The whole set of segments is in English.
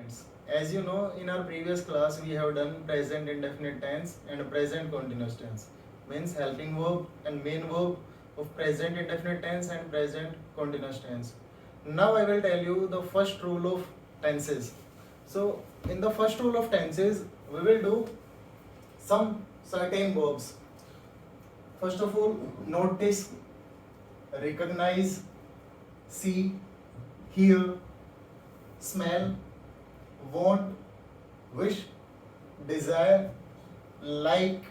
students. As you know, in our previous class we have done present indefinite tense and present continuous tense. Means helping verb and main verb of present indefinite tense and present continuous tense. Now I will tell you the first rule of tenses. So in the first rule of tenses, we will do some certain verbs. First of all, notice, recognize, see, hear, smell, want, wish, desire, like,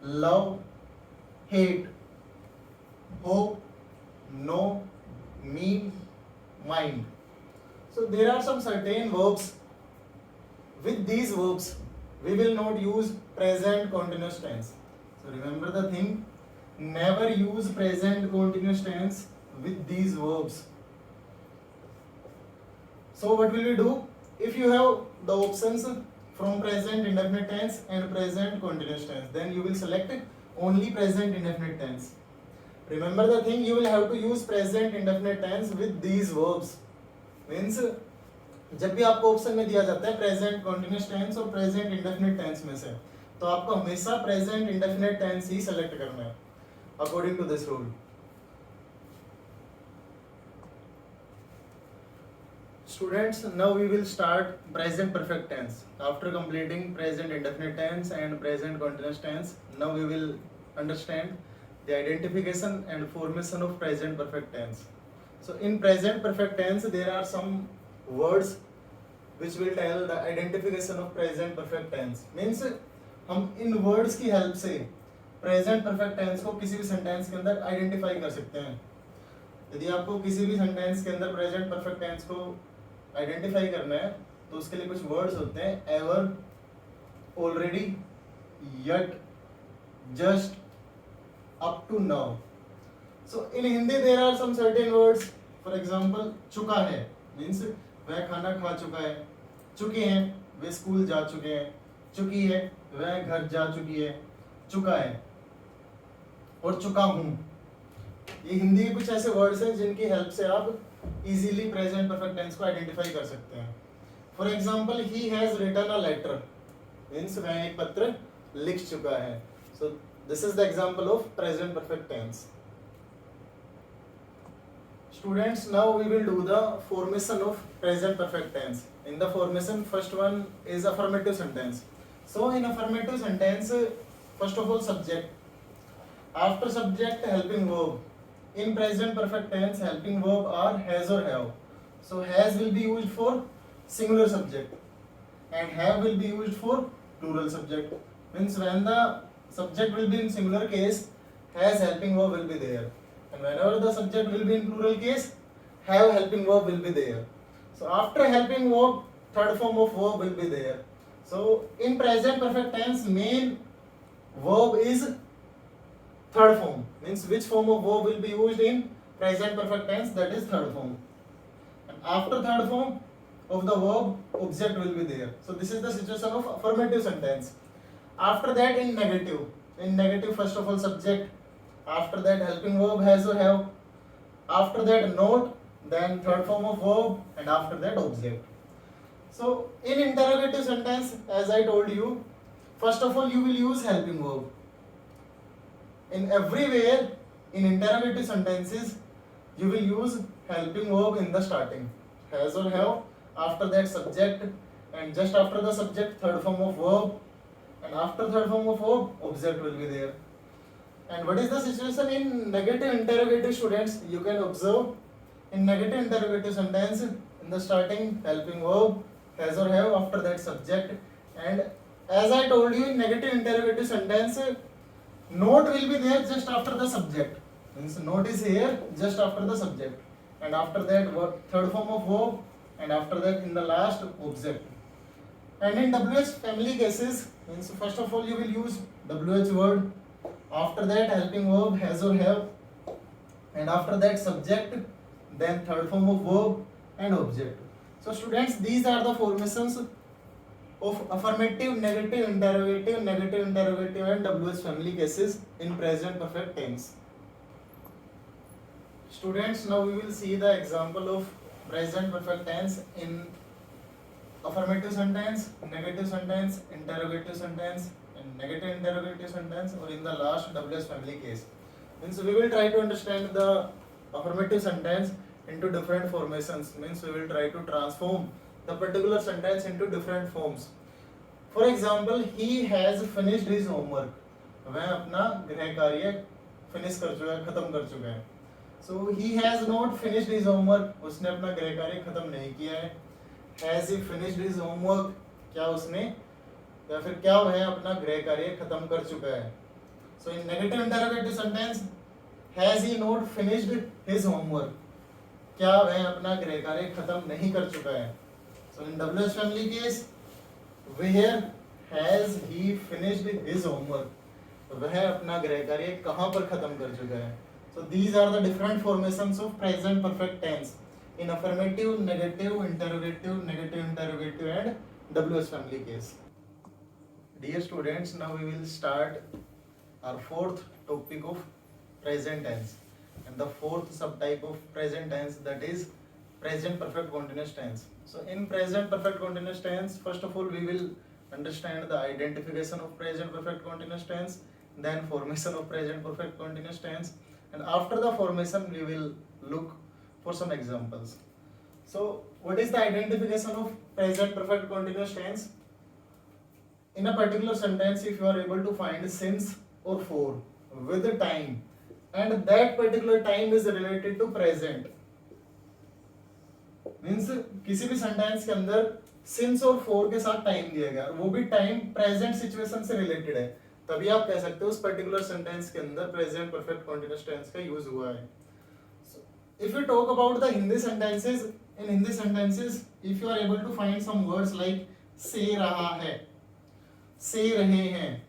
love, hate, hope, know, mean, mind. So there are some certain verbs. With these verbs, we will not use present continuous tense. So remember the thing, never use present continuous tense with these verbs. So what will we do? If you have the options from present indefinite tense and present continuous tense, then you will select only present indefinite tense. Remember the thing, you will have to use present indefinite tense with these verbs. Means जब भी आपको option में दिया जाता है present continuous tense और present indefinite tense में से, तो आपको हमेशा प्रेजेंट इंडेफिनिट टेंस ही सेलेक्ट करना है according to this rule. Students, now we will start present perfect tense. After completing present indefinite tense and present continuous tense, now we will understand the identification and formation of present perfect tense. So in present perfect tense, there are some words which will tell the identification of present perfect tense. Means हम इन words की help से present perfect tense को किसी भी sentence के अंदर identify कर सकते हैं. यदि आपको किसी भी sentence के अंदर present perfect tense को आइडेंटिफाई करना है तो उसके लिए कुछ वर्ड्स होते हैं, ever, already, yet, just, up to now. So in Hindi there are some certain words. For example, चुका है मींस वह खाना खा चुका है. चुके हैं वे स्कूल जा चुके हैं. चुकी है वह घर जा चुकी है. चुका है और चुका हूं. ये हिंदी के कुछ ऐसे वर्ड्स हैं जिनकी हेल्प से आप इजीली प्रेजेंट परफेक्ट टेंस को आइडेंटिफाई कर सकते हैं. For example, he has written a letter means वह एक पत्र लिख चुका है. So this is the example of present perfect tense. Students, now we will do the formation of present perfect tense. In the formation, first one is affirmative sentence. So in affirmative sentence, first of all subject, after subject helping verb. In present perfect tense, helping verb are has or have. So has will be used for singular subject and have will be used for plural subject. Means when the subject will be in singular case, has helping verb will be there, and whenever the subject will be in plural case, have helping verb will be there. So after helping verb, third form of verb will be there. So in present perfect tense, main verb is third form. Means which form of verb will be used in present perfect tense, that is third form. And after third form of the verb, object will be there. So this is the situation of affirmative sentence. After that, in negative, first of all subject, after that helping verb has or have, after that note, then third form of verb, and after that object. So in interrogative sentence, as I told you, first of all you will use helping verb. In everywhere in interrogative sentences, you will use helping verb in the starting, has or have, after that subject, and just after the subject third form of verb, and after third form of verb, object will be there. And what is the situation in negative interrogative, students? You can observe in negative interrogative sentence, in the starting helping verb, has or have, after that subject, and as I told you, in negative interrogative sentence, note will be there just after the subject. Means note is here just after the subject, and after that third form of verb, and after that in the last object. And in WH family cases, means first of all you will use WH word, after that helping verb has or have, and after that subject, then third form of verb and object. So students, these are the formations of affirmative, negative, interrogative and WH family cases in present perfect tense. Students, now we will see the example of present perfect tense in affirmative sentence, negative sentence, interrogative sentence, and negative interrogative sentence, or in the last WS family case. Means we will try to understand the affirmative sentence into different formations. Means we will try to transform the particular sentence into different forms. For example, he has finished his homework. वह अपना गृह कार्य finish कर चुका है, खत्म कर चुका है. So he has not finished his homework. उसने अपना गृह कार्य खत्म नहीं किया है. Has he finished his homework? क्या उसने या फिर क्या वह अपना गृह कार्य खत्म कर चुका है. So in negative interrogative sentence, has he not finished his homework? क्या वह अपना गृह कार्य खत्म नहीं कर चुका है. So in WH family case, where has he finished his homework? वह अपना गृह कार्य कहाँ पर खत्म कर चुका है. So these are the different formations of present perfect tense in affirmative, negative, interrogative, and WH family case. Dear students, now we will start our fourth topic of present tense, and the fourth subtype of present tense, that is present perfect continuous tense. So in present perfect continuous tense, first of all we will understand the identification of present perfect continuous tense, then formation of present perfect continuous tense, and after the formation we will look for some examples. So what is the identification of present perfect continuous tense? In a particular sentence, if you are able to find since or for with the time, and that particular time is related to present, means किसी भी sentence के अंदर since और four के साथ time दिया गया, वो भी टाइम प्रेजेंट सिचुएशन से रिलेटेड है, तभी आप कह सकते हो उस पर्टिकुलर सेंटेंस के अंदर प्रेजेंट परफेक्ट कॉन्टिन्यूअस टेंस का यूज हुआ है. If you talk about the Hindi sentences, in Hindi sentences if you are able to find some words like से रहा है, से रहे हैं,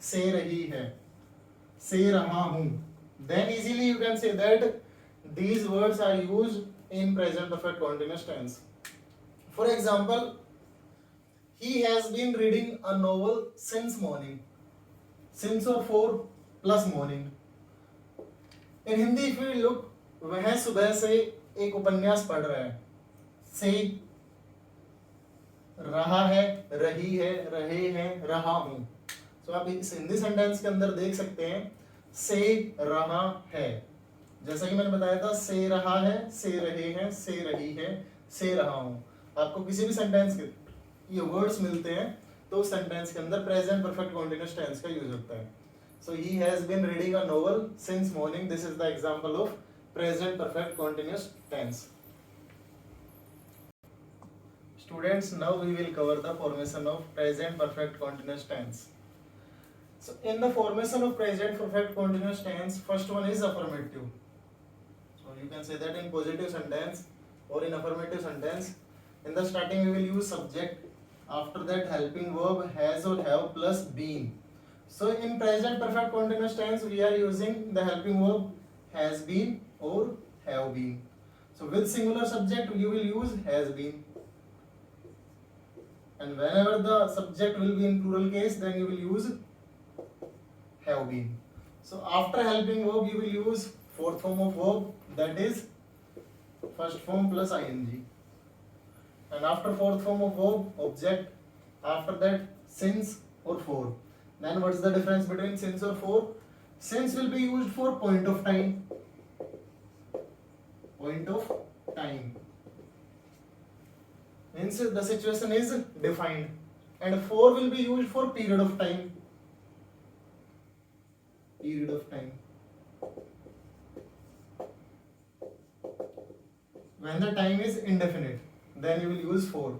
से रही है, से रहा हूं, then easily you can say that these words are used in present perfect continuous tense. For example, he has been reading a novel since morning. Since or for plus morning. In Hindi if we look, वह सुबह से एक उपन्यास पढ़ रहा है. से रहा है, रही है, रहे हैं, रहा हूं. तो आप इस हिंदी सेंटेंस के अंदर देख सकते हैं से रहा है, जैसा कि मैंने बताया था, से रहा है, से रहे हैं, से रही है, से रहा हूं. आपको किसी भी सेंटेंस के ये वर्ड्स मिलते हैं तो उस सेंटेंस के अंदर प्रेजेंट परफेक्ट कॉन्टिन्यूअस टेंस का यूज होता है. So he has been reading a novel since morning, this is the example of present perfect continuous tense. Students, now we will cover the formation of present perfect continuous tense. So in the formation of present perfect continuous tense, first one is affirmative. So you can say that in positive sentence or in affirmative sentence, in the starting we will use subject, after that helping verb has or have plus been. So in present perfect continuous tense we are using the helping verb has been or have been. So with singular subject you will use has been, and whenever the subject will be in plural case then you will use have been. So after helping verb you will use fourth form of verb, that is first form plus ing, and after fourth form of verb object, after that since or for. Then what is the difference between since or for? Since will be used for point of time, point of time means the situation is defined, and for will be used for period of time, period of time. When the time is indefinite, then you will use for,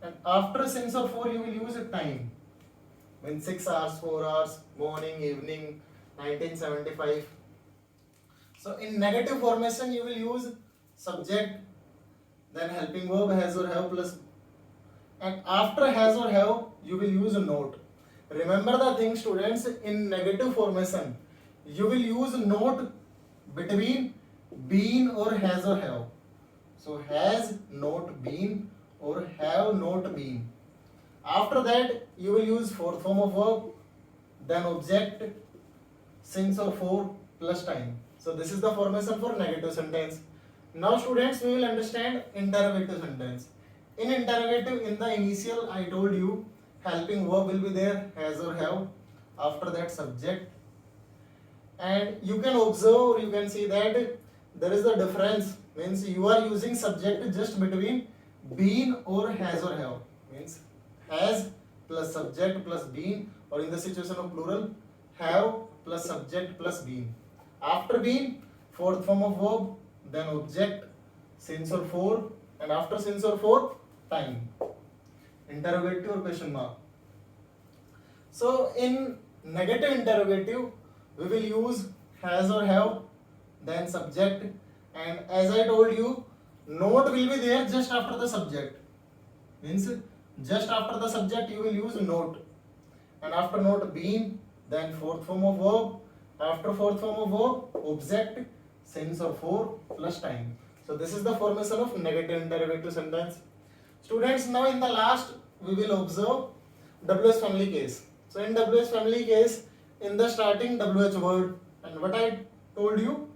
and after since or for you will use time. When 6 hours, 4 hours, morning, evening, 1975. So in negative formation you will use subject, then helping verb has or have plus, and after has or have you will use a note. Remember the thing, students, in negative formation you will use note between been or has or have. So has not been or have not been. After that you will use fourth form of verb, then object, since or for plus time. So this is the formation for negative sentence. Now students, we will understand interrogative sentence. In interrogative, in the initial I told you helping verb will be there, has or have. After that subject, and you can observe, you can see that there is a difference, means you are using subject just between been or has or have, means has plus subject plus been, or in the situation of plural, have plus subject plus been. After been, fourth form of verb, then object, since or for, and after since or for, time. Interrogative or question mark. So in negative interrogative, we will use has or have, then subject, and as I told you, note will be there just after the subject. Means just after the subject you will use note, and after note been, then fourth form of verb, after fourth form of verb, object, since or for plus time. So this is the formation of negative interrogative sentence. Students, now in the last we will observe WH family case. So in WH family case, in the starting WH word, and what I told you,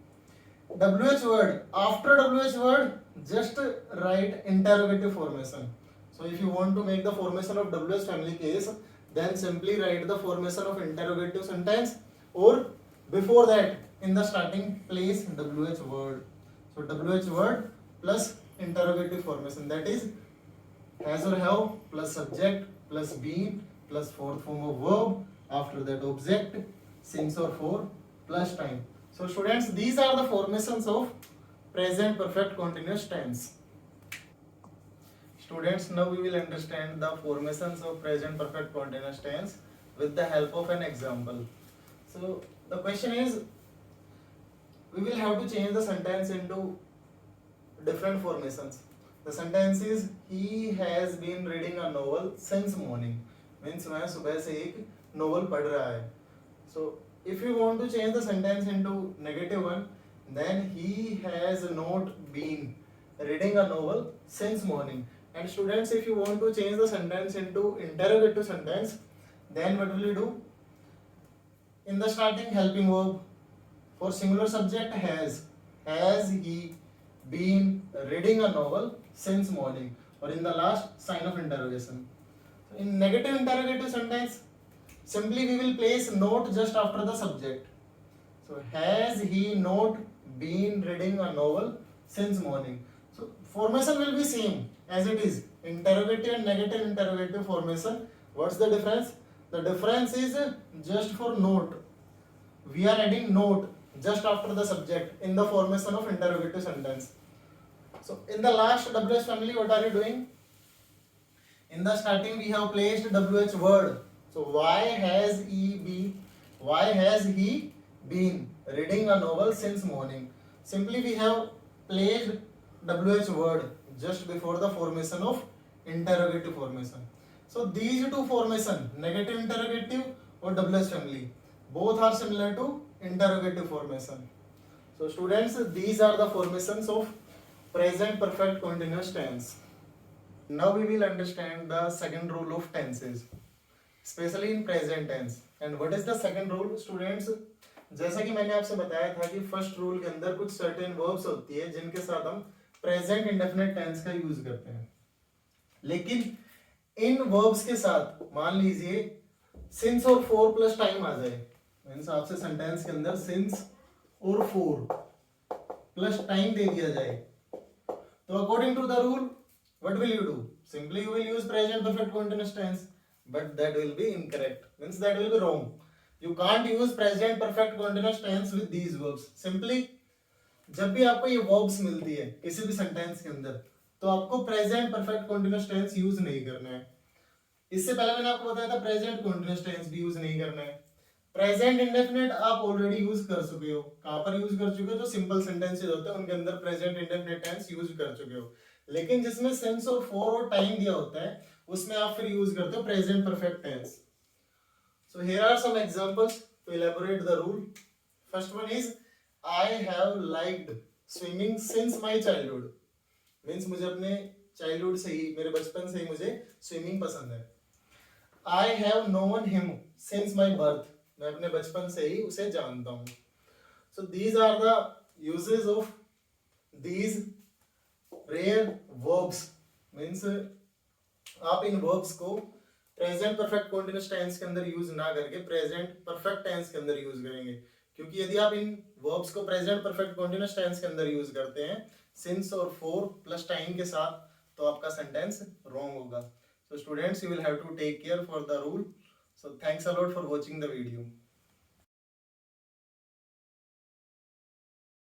WH word, after WH word just write interrogative formation. So if you want to make the formation of WH family case, then simply write the formation of interrogative sentence, or before that in the starting place WH word. So WH word plus interrogative formation, that is has or have plus subject plus been plus fourth form of verb, after that object, since or for plus time. So students, these are the formations of present perfect continuous tense. Students, now we will understand the formations of present perfect continuous tense with the help of an example. So the question is, we will have to change the sentence into different formations. The sentence is, he has been reading a novel since morning, means वह सुबह से एक novel पढ़ रहा है. So if you want to change the sentence into negative one, then he has not been reading a novel since morning. And students, if you want to change the sentence into interrogative sentence, then what will you do? In the starting helping verb, for singular subject has he been reading a novel since morning, or in the last sign of interrogation. So in negative interrogative sentence, simply we will place not just after the subject. So has he not been reading a novel since morning? So formation will be same as it is. Interrogative and negative interrogative formation. What's the difference? The difference is just for note. We are adding note just after the subject in the formation of interrogative sentence. So in the last WH family, what are you doing? In the starting we have placed WH word. So why has he been reading a novel since morning? Simply we have placed WH word just before the formation of interrogative formation. So these two formation, negative interrogative or WH family, both are similar to interrogative formation. So students, these are the formations of present perfect continuous tense. Now we will understand the second rule of tenses, especially in present tense. And what is the second rule, students? जैसा कि मैंने आपसे बताया था कि first rule के अंदर कुछ सर्टेन वर्ब्स होती है जिनके साथ हम प्रेजेंट इंडेफिनिट टेंस का यूज करते हैं, लेकिन इन वर्ब्स के साथ मान लीजिए सिंस और फोर प्लस टाइम आ जाए, मीन्स आपसे सेंटेंस के अंदर सिंस और फोर प्लस टाइम दे दिया जाए, तो according to the rule what will you do? Simply you will use present perfect continuous tense, but that will be incorrect, means that will be wrong. You can't use present perfect continuous tense with these verbs. Simply जब भी आपको ये verbs मिलती है किसी भी sentence के अंदर, तो आपको present perfect continuous tense use नहीं करना है. इससे पहले मैंने आपको बताया था present continuous tense भी use नहीं करना है. प्रेजेंट इंडेफिनिट आप ऑलरेडी यूज कर चुके हो. कहां पर यूज कर चुके हो? जो सिंपल सेंटेंसेस होते हैं उनके अंदर प्रेजेंट इंडेफिनिट टेंस यूज कर चुके हो, लेकिन जिसमें सेंस और फॉर और टाइम दिया होता है उसमें आप फिर यूज करते हो present perfect tense. So here are some examples to elaborate the rule. First one is I have liked swimming since my childhood, means मुझे अपने चाइल्डहुड से ही, मेरे बचपन से ही मुझे स्विमिंग पसंद है. I have known him since my birth, मैं अपने बचपन से ही उसे जानता हूं. So these are the usages of these rare verbs means आप इन वर्ब्स को प्रेजेंट परफेक्ट कॉन्टिन्यूअस टेंस के अंदर यूज ना करके प्रेजेंट परफेक्ट टेंस के अंदर यूज करेंगे, क्योंकि यदि आप इन वर्ब्स को प्रेजेंट परफेक्ट कॉन्टिन्यूअस टेंस के अंदर यूज करते हैं सिंस और फॉर प्लस टाइम के साथ, तो आपका सेंटेंस रॉन्ग होगा. So students, you will have to take care for the rule. So thanks a lot for watching the video.